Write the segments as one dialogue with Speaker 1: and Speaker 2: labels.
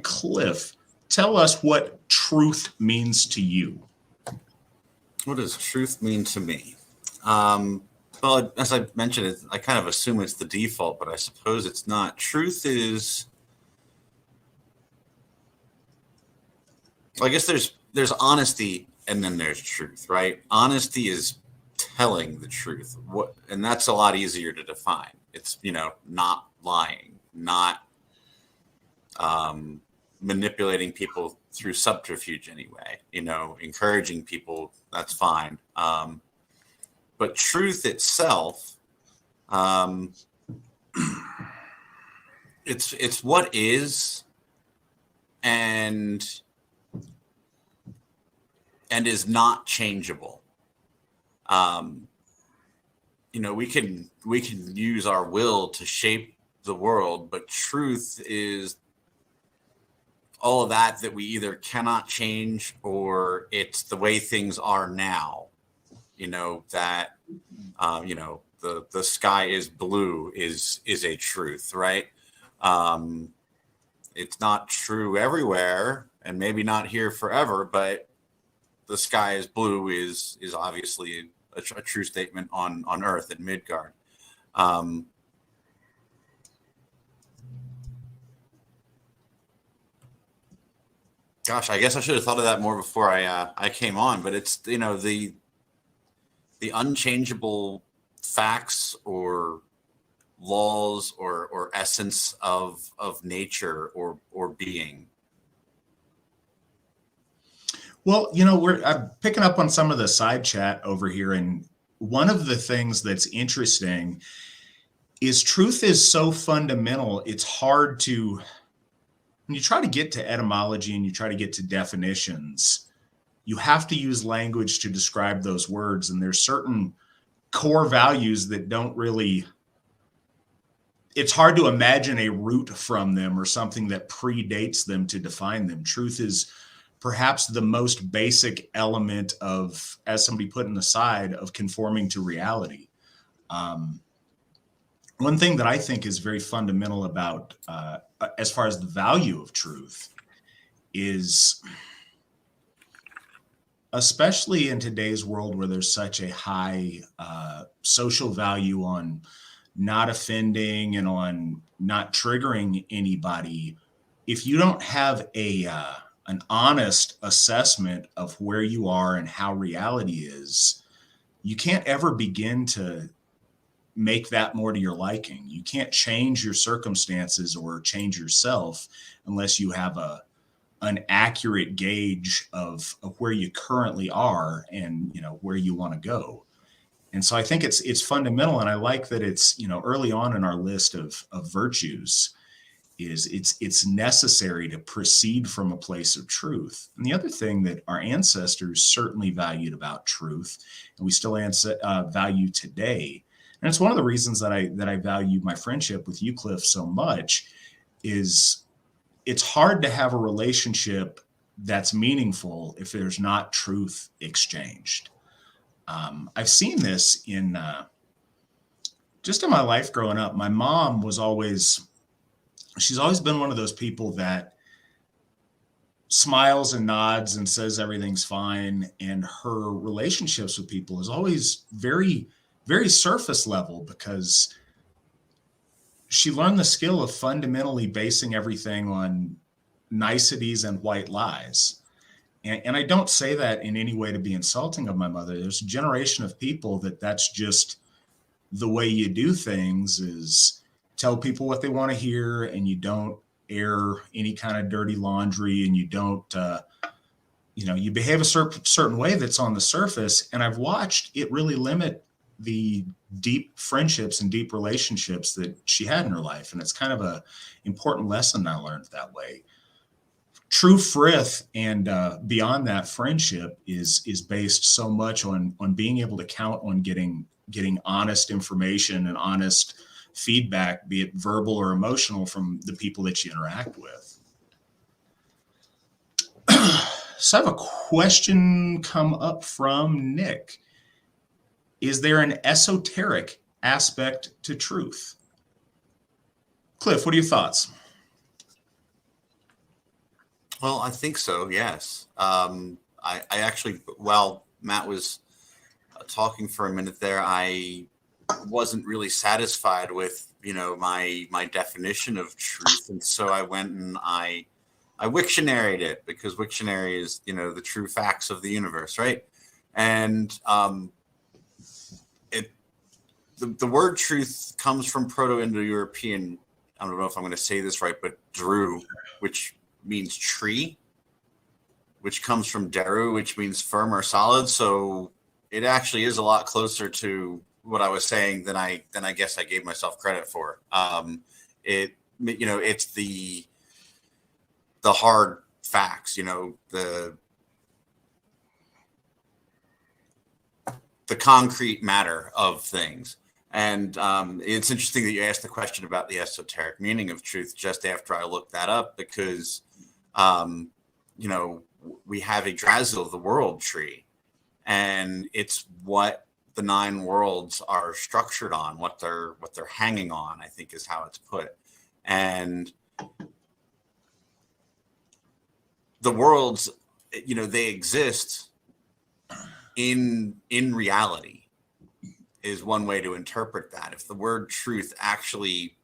Speaker 1: And Cliff, tell us what truth means to you.
Speaker 2: What does truth mean to me? Well, as I mentioned, I kind of assume it's the default, but I suppose it's not. Truth is, I guess there's honesty and then there's truth, right? Honesty is telling the truth. And that's a lot easier to define. It's, not lying, not manipulating people through subterfuge anyway, encouraging people, that's fine. But truth itself, it's what is and is not changeable. We can use our will to shape the world, but truth is all of that we either cannot change, or it's the way things are now. That the sky is blue is a truth, right? It's not true everywhere, and maybe not here forever, but the sky is blue is obviously a true statement on Earth in Midgard. Gosh, I guess I should have thought of that more before I came on, but it's the unchangeable facts or laws or essence of nature or being.
Speaker 1: Well, I'm picking up on some of the side chat over here, and one of the things that's interesting is truth is so fundamental. It's hard to, when you try to get to etymology and you try to get to definitions, you have to use language to describe those words. And there's certain core values that don't really, it's hard to imagine a root from them or something that predates them to define them. Truth is perhaps the most basic element of, as somebody put in the side, of conforming to reality. One thing that I think is very fundamental about, as far as the value of truth, is, especially in today's world where there's such a high social value on not offending and on not triggering anybody, if you don't have an honest assessment of where you are and how reality is, you can't ever begin to make that more to your liking. You can't change your circumstances or change yourself unless you have an accurate gauge of where you currently are and where you want to go. And so I think it's fundamental, and I like that it's early on in our list of virtues is it's necessary to proceed from a place of truth. And the other thing that our ancestors certainly valued about truth, and we still value today, and it's one of the reasons that I value my friendship with you, Cliff, so much, is it's hard to have a relationship that's meaningful if there's not truth exchanged. I've seen this in just in my life growing up. My mom she's always been one of those people that smiles and nods and says everything's fine. And her relationships with people is always very, very surface level, because she learned the skill of fundamentally basing everything on niceties and white lies. And I don't say that in any way to be insulting of my mother. There's a generation of people that's just the way you do things, is tell people what they want to hear, and you don't air any kind of dirty laundry, and you don't, you behave a certain way that's on the surface. And I've watched it really limit the deep friendships and deep relationships that she had in her life. And it's kind of a important lesson I learned that way. True frith and beyond that friendship is based so much on being able to count on getting honest information and honest feedback, be it verbal or emotional, from the people that you interact with. So I have a question come up from Nick. Is there an esoteric aspect to truth? Cliff, what are your thoughts?
Speaker 2: Well, I think so. Yes. I actually, while Matt was talking for a minute there, I wasn't really satisfied with, my definition of truth, and so I went and I Wiktionaried it, because Wiktionary is, the true facts of the universe, right? And it the word truth comes from Proto-Indo-European. I don't know if I'm going to say this right, but Dru, which means tree, which comes from Deru, which means firm or solid. So it actually is a lot closer to what I was saying than I guess I gave myself credit for. It's the hard facts, the concrete matter of things. And it's interesting that you asked the question about the esoteric meaning of truth just after I looked that up, because, we have Yggdrasil, the world tree, and it's what the 9 worlds are structured on, what they're hanging on, I think is how it's put. And the worlds, they exist in reality, is one way to interpret that. If the word truth actually,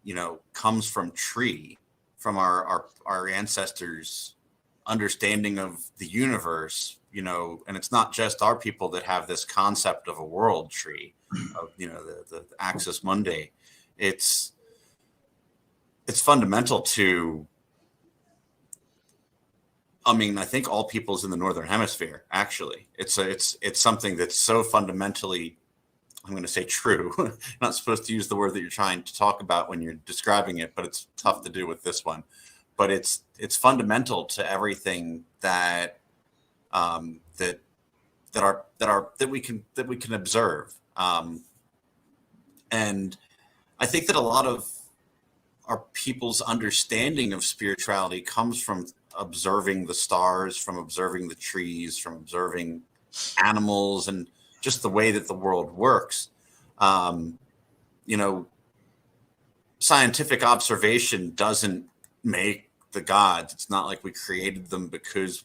Speaker 2: comes from tree, from our ancestors' understanding of the universe, and it's not just our people that have this concept of a world tree, of, the axis mundi. It's fundamental to, I think all peoples in the Northern Hemisphere, actually. It's something that's so fundamentally, I'm going to say, true. Not supposed to use the word that you're trying to talk about when you're describing it, but it's tough to do with this one. But it's fundamental to everything that we can observe. And I think that a lot of our people's understanding of spirituality comes from observing the stars, from observing the trees, from observing animals, and just the way that the world works. Scientific observation doesn't make the gods. It's not like we created them because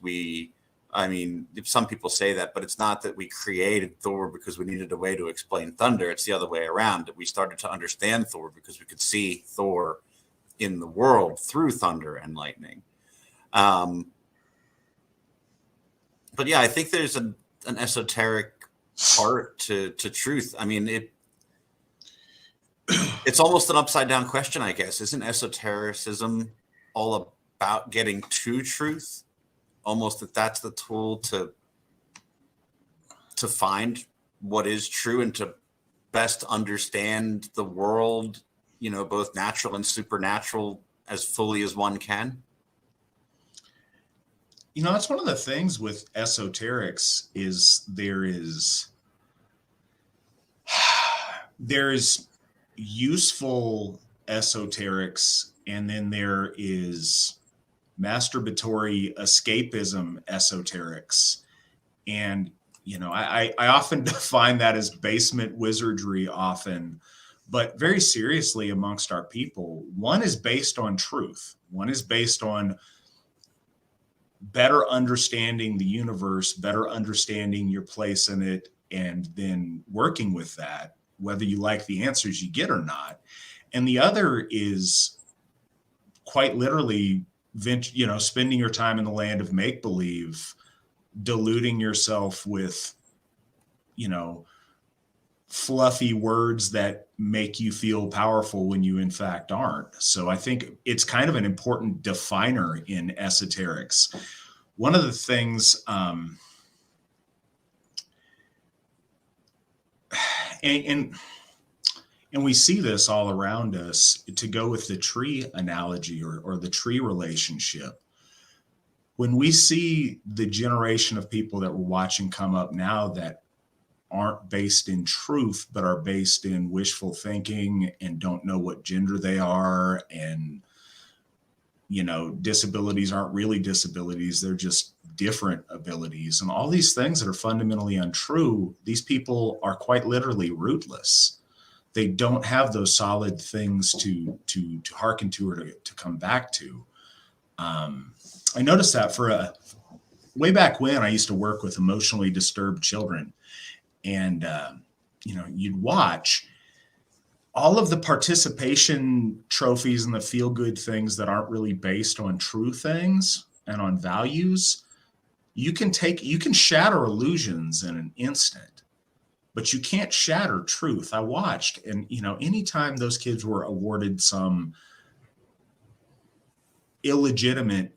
Speaker 2: some people say that, but it's not that we created Thor because we needed a way to explain thunder. It's the other way around. We started to understand Thor because we could see Thor in the world through thunder and lightning. But yeah, I think there's an esoteric part to truth. It's almost an upside down question, I guess. Isn't esotericism all about getting to truth? Almost that's the tool to find what is true and to best understand the world, both natural and supernatural, as fully as one can.
Speaker 1: That's one of the things with esoterics is there's useful esoterics, and then there is masturbatory escapism esoterics. And, I often define that as basement wizardry often, but very seriously amongst our people. One is based on truth. One is based on better understanding the universe, better understanding your place in it, and then working with that, whether you like the answers you get or not. And the other is quite literally, spending your time in the land of make-believe, deluding yourself with, fluffy words that make you feel powerful when you in fact aren't. So I think it's kind of an important definer in esoterics. One of the things, and we see this all around us, to go with the tree analogy or the tree relationship. When we see the generation of people that we're watching come up now that aren't based in truth, but are based in wishful thinking and don't know what gender they are, and, disabilities aren't really disabilities. They're just different abilities, and all these things that are fundamentally untrue. These people are quite literally rootless. They don't have those solid things to hearken to or to come back to. I noticed that way back when I used to work with emotionally disturbed children, and you'd watch all of the participation trophies and the feel good things that aren't really based on true things and on values. You can shatter illusions in an instant, but you can't shatter truth. I watched, and anytime those kids were awarded some illegitimate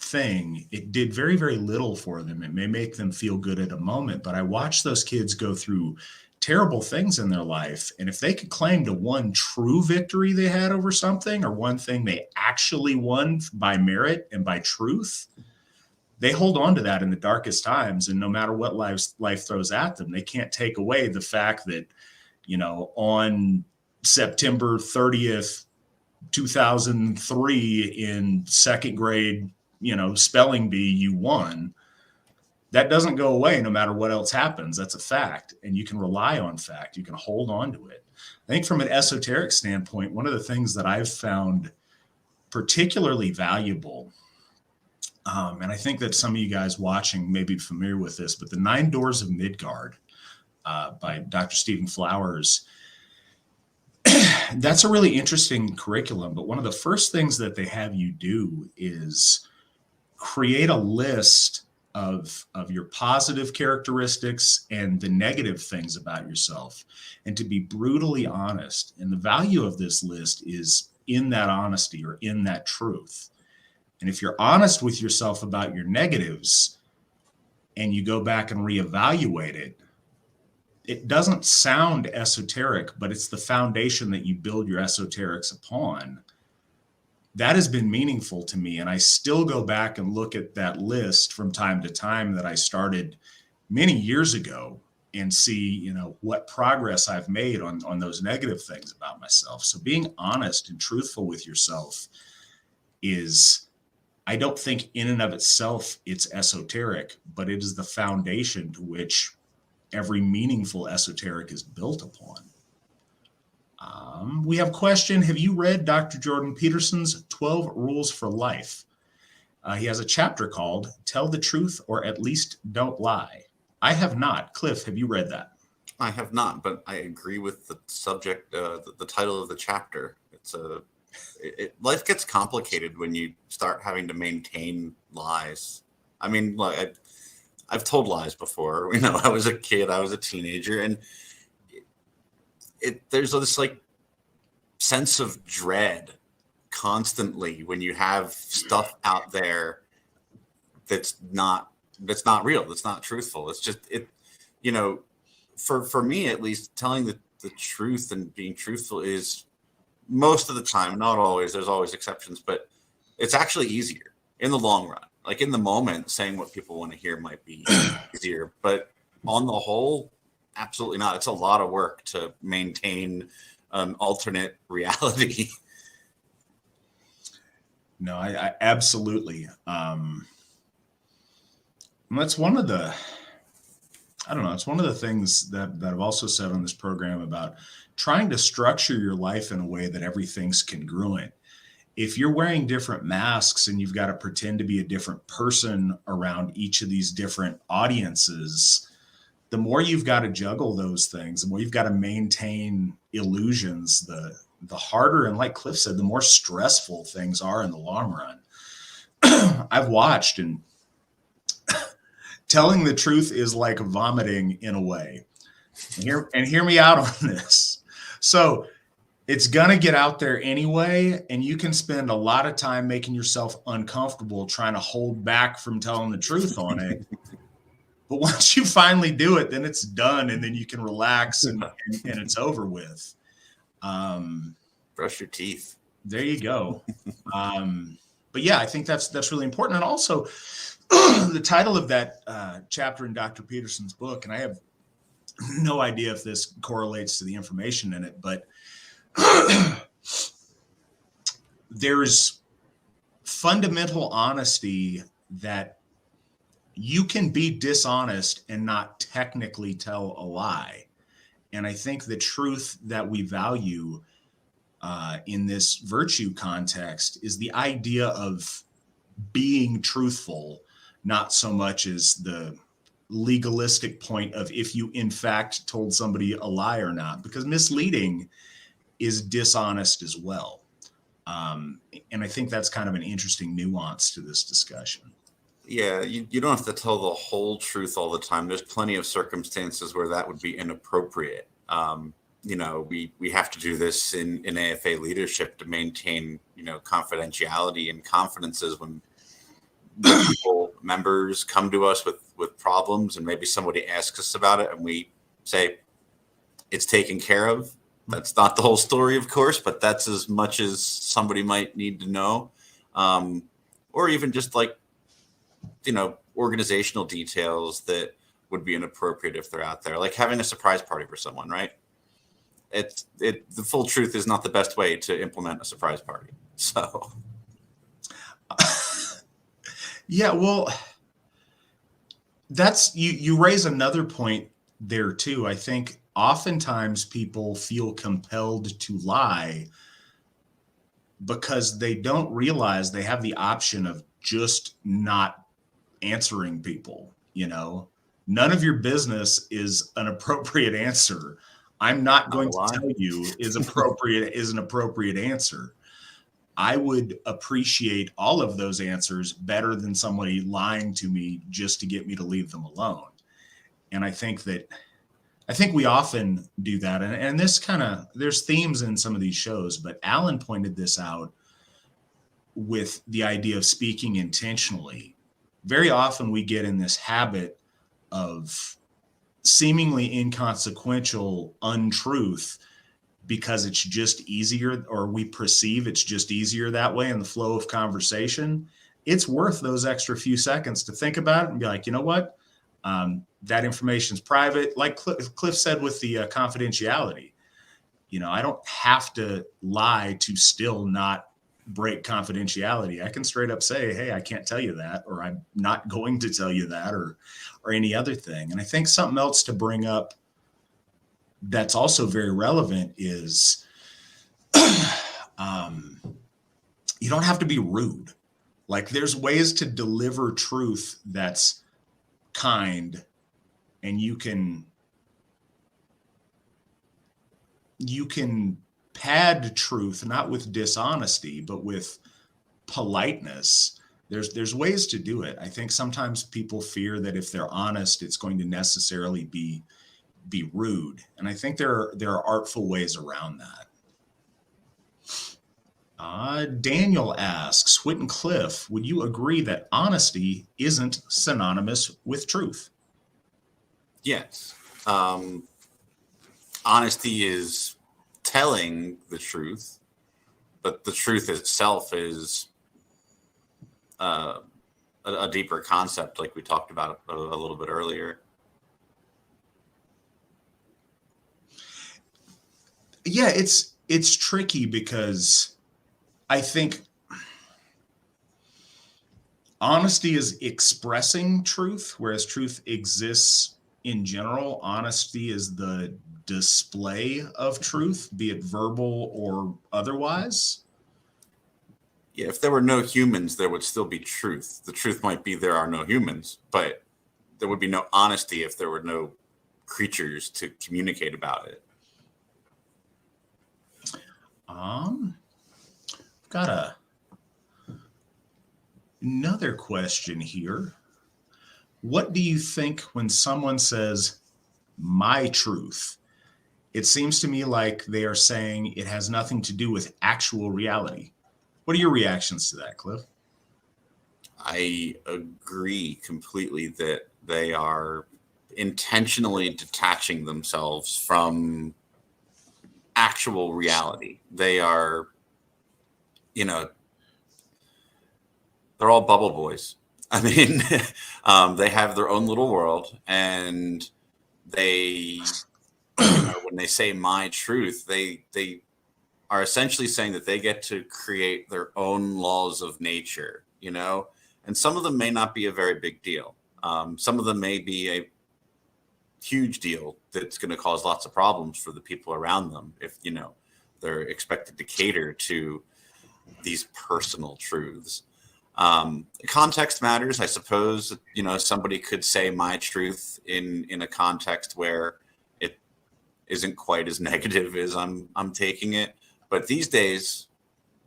Speaker 1: thing, it did very, very little for them. It may make them feel good at a moment, but I watched those kids go through terrible things in their life. And if they could claim to one true victory they had over something, or one thing they actually won by merit and by truth, they hold on to that in the darkest times. And no matter what life throws at them, they can't take away the fact that, on September 30th, 2003 in second grade, spelling bee, you won. That doesn't go away no matter what else happens. That's a fact. And you can rely on fact. You can hold on to it. I think from an esoteric standpoint, one of the things that I've found particularly valuable, and I think that some of you guys watching may be familiar with this, but the 9 Doors of Midgard by Dr. Stephen Flowers, that's a really interesting curriculum. But one of the first things that they have you do is create a list of your positive characteristics and the negative things about yourself, and to be brutally honest. And the value of this list is in that honesty, or in that truth. And if you're honest with yourself about your negatives and you go back and reevaluate it, it doesn't sound esoteric, but it's the foundation that you build your esoterics upon. That has been meaningful to me. And I still go back and look at that list from time to time that I started many years ago, and see, what progress I've made on those negative things about myself. So being honest and truthful with yourself is, I don't think in and of itself it's esoteric, but it is the foundation to which every meaningful esoteric is built upon. We have a question. Have you read Dr. Jordan Peterson's 12 Rules for Life? He has a chapter called Tell the Truth, or at least Don't Lie. I have not. Cliff, have you read that?
Speaker 2: I have not, but I agree with the subject, the title of the chapter. Life gets complicated when you start having to maintain lies. I mean, look, I've told lies before. I was a kid, I was a teenager, and there's this sense of dread constantly when you have stuff out there that's not real, that's not truthful. It's just for me at least, telling the truth and being truthful is, most of the time, not always, there's always exceptions, but it's actually easier in the long run. Like in the moment, saying what people want to hear might be easier, but on the whole, absolutely not. It's a lot of work to maintain an alternate reality.
Speaker 1: No, I absolutely. That's one of the, it's one of the things that I've also said on this program about trying to structure your life in a way that everything's congruent. If you're wearing different masks and you've got to pretend to be a different person around each of these different audiences, the more you've got to juggle those things, the more you've got to maintain illusions, the harder, and like Cliff said, the more stressful things are in the long run. I've watched, and telling the truth is like vomiting in a way. And hear me out on this. So it's going to get out there anyway, and you can spend a lot of time making yourself uncomfortable trying to hold back from telling the truth on it. But once you finally do it, then it's done, and then you can relax and it's over with.
Speaker 2: Brush your teeth.
Speaker 1: There you go. But yeah, I think that's really important. And also the title of that chapter in Dr. Peterson's book, and I have no idea if this correlates to the information in it, but there's fundamental honesty that you can be dishonest and not technically tell a lie. And I think the truth that we value in this virtue context is the idea of being truthful, not so much as the legalistic point of if you in fact told somebody a lie or not, because misleading is dishonest as well. And I think that's kind of an interesting nuance to this discussion.
Speaker 2: Yeah, you don't have to tell the whole truth all the time. There's plenty of circumstances where that would be inappropriate. We have to do this in AFA leadership to maintain, confidentiality and confidences when people, members come to us with problems and maybe somebody asks us about it and we say it's taken care of. That's not the whole story, of course, but that's as much as somebody might need to know. Or even just organizational details that would be inappropriate if they're out there, like having a surprise party for someone, right? The full truth is not the best way to implement a surprise party. So,
Speaker 1: yeah, well, that's you raise another point there too. I think oftentimes people feel compelled to lie because they don't realize they have the option of just not answering people. None of your business is an appropriate answer. I'm not going to tell you is an appropriate answer. I would appreciate all of those answers better than somebody lying to me just to get me to leave them alone. And I think we often do that. And this there's themes in some of these shows, but Alan pointed this out with the idea of speaking intentionally. Very often we get in this habit of seemingly inconsequential untruth because it's just easier, or we perceive it's just easier that way in the flow of conversation. It's worth those extra few seconds to think about it and be like, you know what? That information is private. Like Cliff said with the confidentiality, I don't have to lie to still not break confidentiality. I can straight up say, hey, I can't tell you that, or I'm not going to tell you that, or any other thing. And I think something else to bring up that's also very relevant is you don't have to be rude. Like there's ways to deliver truth that's kind, and you can pad truth, not with dishonesty, but with politeness. There's ways to do it. I think sometimes people fear that if they're honest, it's going to necessarily be rude. And I think there are artful ways around that. Daniel asks, Whit and Cliff, would you agree that honesty isn't synonymous with truth?
Speaker 2: Yes. Honesty is telling the truth, but the truth itself is a deeper concept, like we talked about a little bit earlier.
Speaker 1: Yeah, it's tricky because I think honesty is expressing truth, whereas truth exists in general. Honesty is the display of truth, be it verbal or otherwise.
Speaker 2: Yeah, if there were no humans, there would still be truth. The truth might be there are no humans, but there would be no honesty if there were no creatures to communicate about it.
Speaker 1: Got another question here. What do you think when someone says my truth? It seems to me like they are saying it has nothing to do with actual reality. What are your reactions to that, Cliff?
Speaker 2: I agree completely that they are intentionally detaching themselves from actual reality. They are, they're all bubble boys. I mean, they have their own little world, and they, when they say my truth, they are essentially saying that they get to create their own laws of nature, and some of them may not be a very big deal. Some of them may be a huge deal that's going to cause lots of problems for the people around them if, they're expected to cater to these personal truths. Context matters, I suppose. Somebody could say my truth in a context where it isn't quite as negative as I'm taking it. But these days,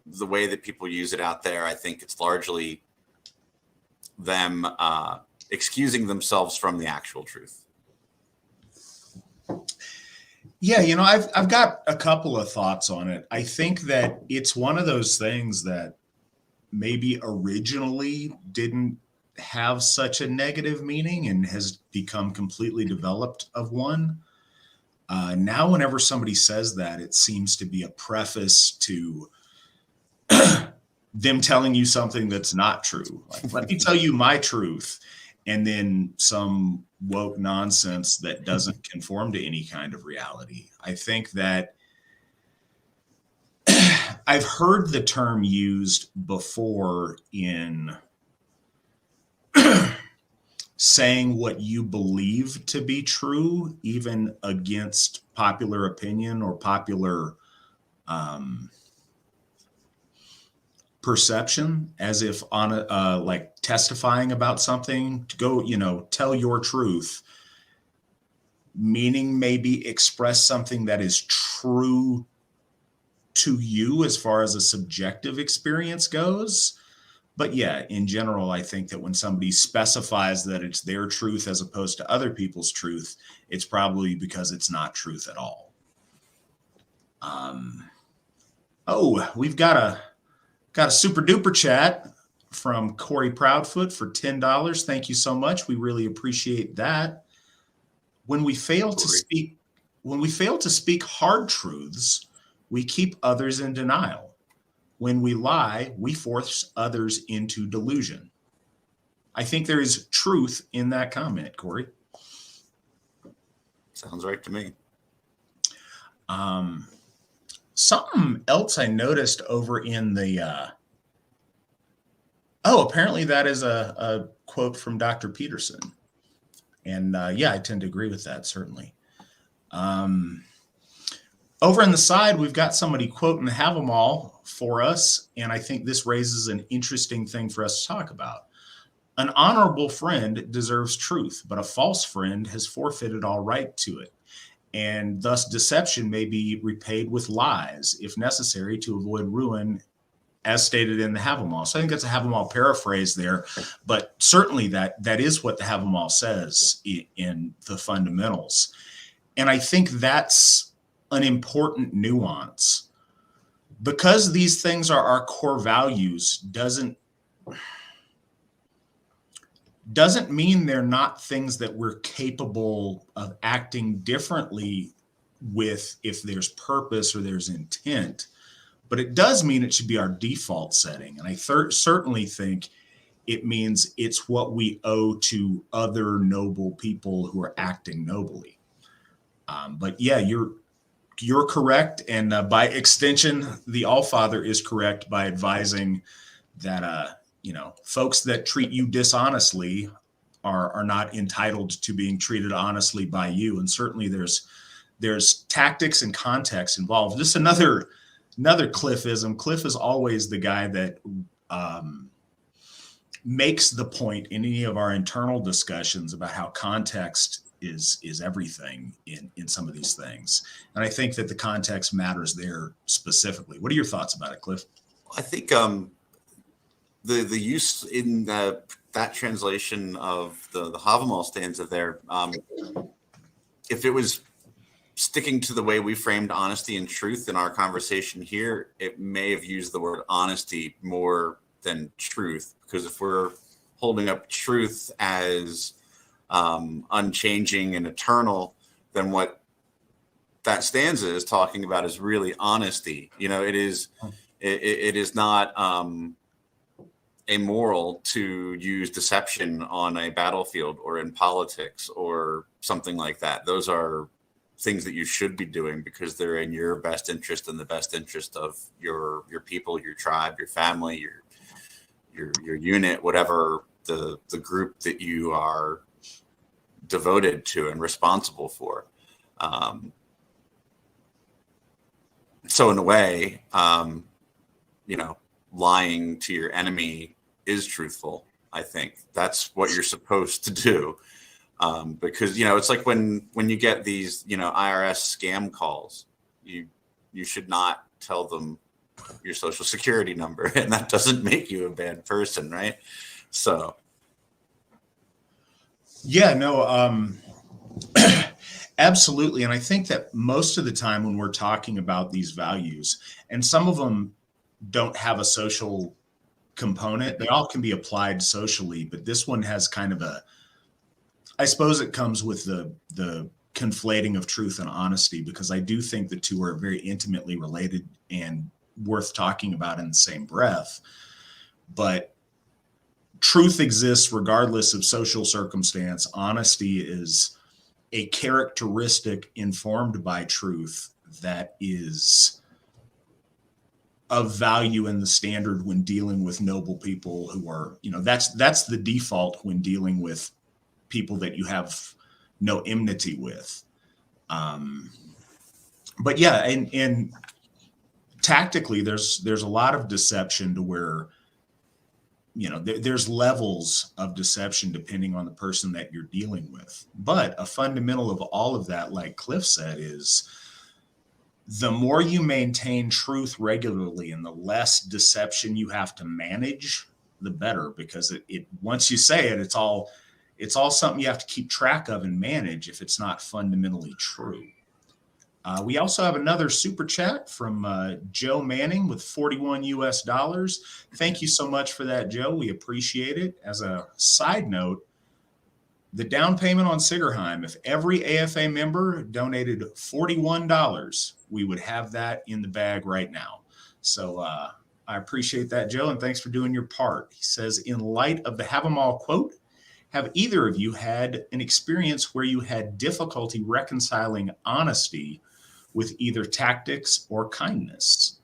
Speaker 2: the way that people use it out there, I think it's largely them excusing themselves from the actual truth.
Speaker 1: Yeah, I've got a couple of thoughts on it. I think that it's one of those things that maybe originally didn't have such a negative meaning and has become completely developed of one. Now, whenever somebody says that, it seems to be a preface to them telling you something that's not true. Like, let me tell you my truth. And then some woke nonsense that doesn't conform to any kind of reality. I think that I've heard the term used before in saying what you believe to be true, even against popular opinion or popular perception, as if on like testifying about something, to go, tell your truth, meaning maybe express something that is true to you as far as a subjective experience goes. But yeah, in general, I think that when somebody specifies that it's their truth as opposed to other people's truth, it's probably because it's not truth at all. We've got a super duper chat from Corey Proudfoot for $10. Thank you so much. We really appreciate that. When we fail to speak hard truths, we keep others in denial. When we lie, we force others into delusion. I think there is truth in that comment, Corey.
Speaker 2: Sounds right to me.
Speaker 1: Something else I noticed over in the apparently that is a quote from Dr. Peterson. And yeah, I tend to agree with that, certainly. Over on the side, we've got somebody quoting the Have 'em All for us, and I think this raises an interesting thing for us to talk about. An honorable friend deserves truth, but a false friend has forfeited all right to it, and thus deception may be repaid with lies, if necessary, to avoid ruin, as stated in the Have 'em All. So I think that's a Have 'em All paraphrase there, but certainly that is what the Have 'em All says in the fundamentals. And I think that's an important nuance. Because these things are our core values doesn't mean they're not things that we're capable of acting differently with if there's purpose or there's intent. But it does mean it should be our default setting. And I certainly think it means it's what we owe to other noble people who are acting nobly. But yeah, you're correct. And by extension, the Allfather is correct by advising that, folks that treat you dishonestly are not entitled to being treated honestly by you. And certainly there's tactics and context involved. Just another Cliffism. Cliff is always the guy that makes the point in any of our internal discussions about how context is everything in some of these things. And I think that the context matters there specifically. What are your thoughts about it, Cliff?
Speaker 2: I think the use in that translation of the Havamal stanza there, if it was sticking to the way we framed honesty and truth in our conversation here, it may have used the word honesty more than truth, because if we're holding up truth as unchanging and eternal, then what that stanza is talking about is really honesty. It is not amoral to use deception on a battlefield or in politics or something like that. Those are things that you should be doing because they're in your best interest and the best interest of your people, your tribe, your family, your unit, whatever the group that you are devoted to and responsible for. So in a way, lying to your enemy is truthful. I think that's what you're supposed to do. Because, it's like when you get these, IRS scam calls, you should not tell them your social security number, and that doesn't make you a bad person, right? So
Speaker 1: yeah, no, absolutely. And I think that most of the time when we're talking about these values, and some of them don't have a social component, they all can be applied socially, but this one has kind of I suppose it comes with the conflating of truth and honesty, because I do think the two are very intimately related and worth talking about in the same breath. But truth exists regardless of social circumstance. Honesty is a characteristic informed by truth that is of value in the standard when dealing with noble people who are, that's the default when dealing with people that you have no enmity with. But yeah, and tactically, there's a lot of deception to where, there's levels of deception depending on the person that you're dealing with. But a fundamental of all of that, like Cliff said, is the more you maintain truth regularly and the less deception you have to manage, the better, because it once you say it, it's all something you have to keep track of and manage if it's not fundamentally true. We also have another super chat from Joe Manning with 41 US dollars. Thank you so much for that, Joe. We appreciate it. As a side note, the down payment on Sigerheim, if every AFA member donated $41, we would have that in the bag right now. So I appreciate that, Joe, and thanks for doing your part. He says, in light of the Have 'em all quote, have either of you had an experience where you had difficulty reconciling honesty with either tactics or kindness?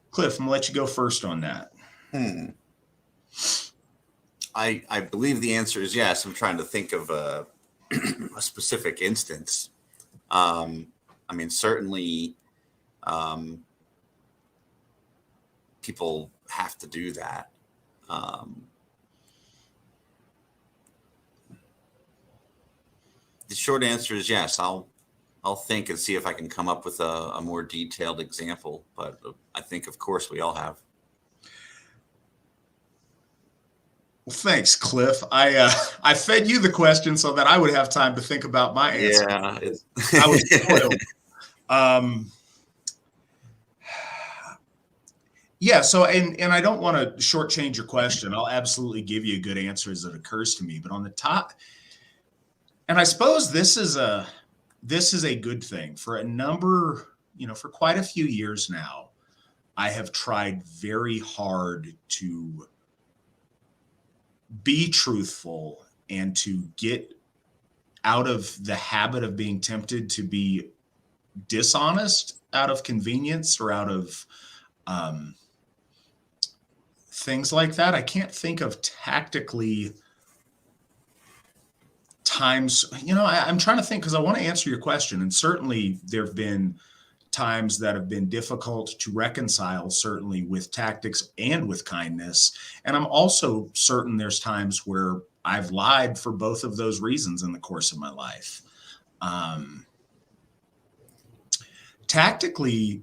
Speaker 1: Cliff, I'm going to let you go first on that.
Speaker 2: I believe the answer is yes. I'm trying to think of a specific instance. Certainly people have to do that. The short answer is yes. I'll think and see if I can come up with a more detailed example. But I think, of course, we all have.
Speaker 1: Well, thanks, Cliff. I fed you the question so that I would have time to think about my answer.
Speaker 2: Yeah,
Speaker 1: I was spoiled. Yeah. So, and I don't want to shortchange your question. I'll absolutely give you a good answer as it occurs to me. But on the top, and I suppose this is a good thing for a number, for quite a few years now. I have tried very hard to be truthful and to get out of the habit of being tempted to be dishonest out of convenience or out of things like that. I can't think of tactically times, I'm trying to think because I want to answer your question. And certainly there have been times that have been difficult to reconcile, certainly with tactics and with kindness. And I'm also certain there's times where I've lied for both of those reasons in the course of my life. Tactically,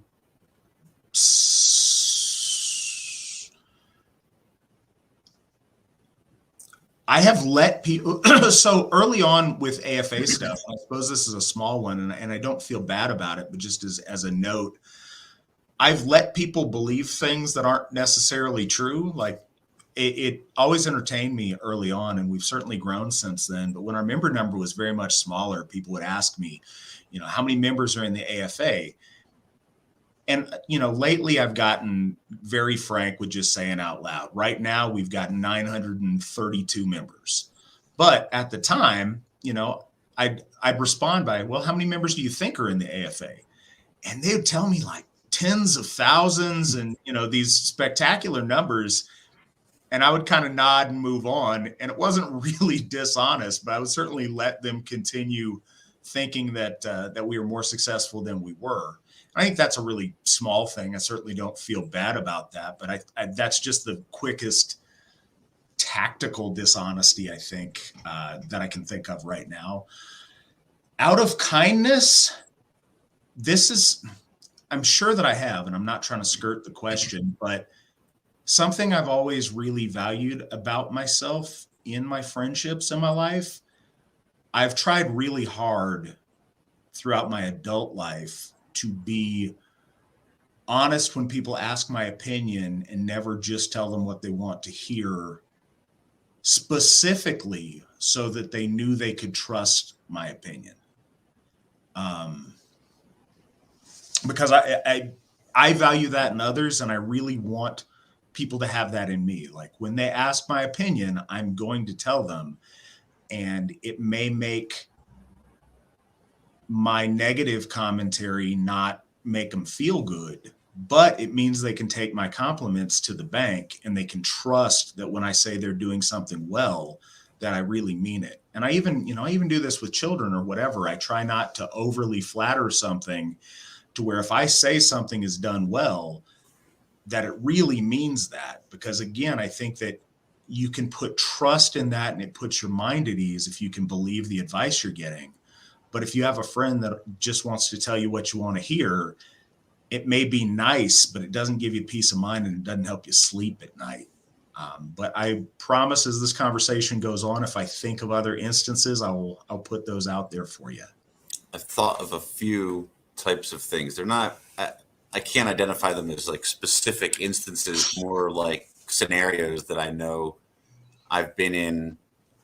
Speaker 1: I have let people, so early on with AFA stuff, I suppose this is a small one and I don't feel bad about it, but just as a note, I've let people believe things that aren't necessarily true. Like it always entertained me early on, and we've certainly grown since then. But when our member number was very much smaller, people would ask me, how many members are in the AFA? And, lately I've gotten very frank with just saying out loud. Right now, we've got 932 members. But at the time, I'd respond by, well, how many members do you think are in the AFA? And they would tell me like tens of thousands and, these spectacular numbers. And I would kind of nod and move on. And it wasn't really dishonest, but I would certainly let them continue thinking that we were more successful than we were. I think that's a really small thing. I certainly don't feel bad about that, but I that's just the quickest tactical dishonesty, I think, that I can think of right now. Out of kindness, I'm sure that I have, and I'm not trying to skirt the question, but something I've always really valued about myself in my friendships in my life, I've tried really hard throughout my adult life to be honest when people ask my opinion and never just tell them what they want to hear, specifically so that they knew they could trust my opinion. Because I value that in others, and I really want people to have that in me. Like when they ask my opinion, I'm going to tell them, and it may make my negative commentary not make them feel good, but it means they can take my compliments to the bank, and they can trust that when I say they're doing something well, that I really mean it. And I even do this with children or whatever. I try not to overly flatter something, to where if I say something is done well, that it really means that. Because again, I think that you can put trust in that, and it puts your mind at ease if you can believe the advice you're getting. But if you have a friend that just wants to tell you what you want to hear, it may be nice, but it doesn't give you peace of mind, and it doesn't help you sleep at night. But I promise, as this conversation goes on, if I think of other instances, I'll put those out there for you.
Speaker 2: I've thought of a few types of things. They're not, I can't identify them as like specific instances, more like scenarios that I know I've been in.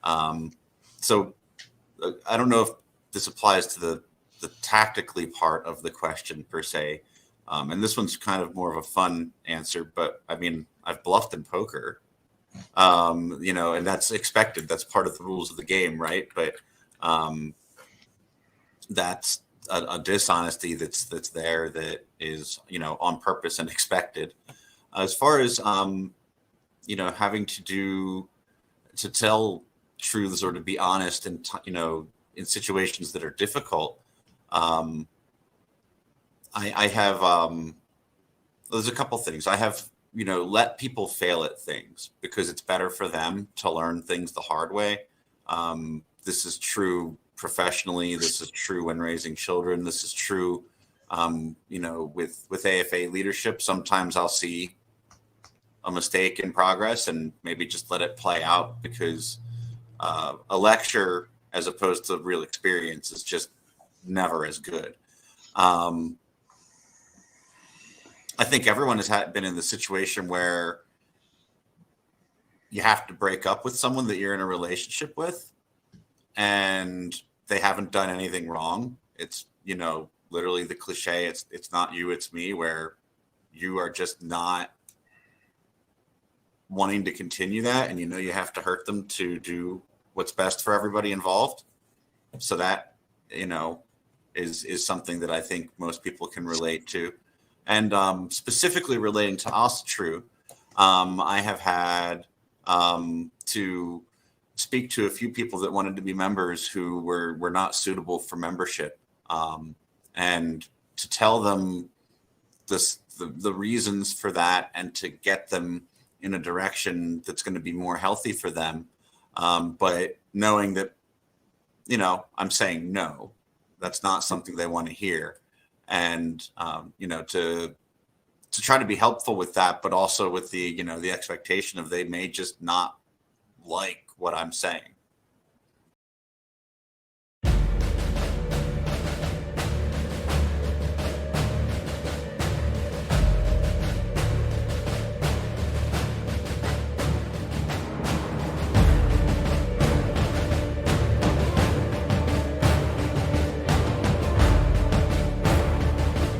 Speaker 2: So I don't know if this applies to the tactically part of the question per se. And this one's kind of more of a fun answer, but I mean, I've bluffed in poker, and that's expected. That's part of the rules of the game, right? But that's a dishonesty that's there that is, on purpose and expected. As far as, having to tell truths or to be honest and, in situations that are difficult, I have, there's a couple things. I have, let people fail at things because it's better for them to learn things the hard way. This is true professionally. This is true when raising children. This is true, with AFA leadership. Sometimes I'll see a mistake in progress and maybe just let it play out because a lecture as opposed to real experience is just never as good. I think everyone has been in the situation where you have to break up with someone that you're in a relationship with and they haven't done anything wrong. It's, literally the cliche, it's not you, it's me, where you are just not wanting to continue that. And, you have to hurt them to do what's best for everybody involved. So that, is something that I think most people can relate to. And specifically relating to Asatru, I have had to speak to a few people that wanted to be members who were not suitable for membership, and to tell them the reasons for that and to get them in a direction that's going to be more healthy for them. But knowing that, I'm saying no, that's not something they want to hear. And, to try to be helpful with that, but also with the, the expectation of they may just not like what I'm saying.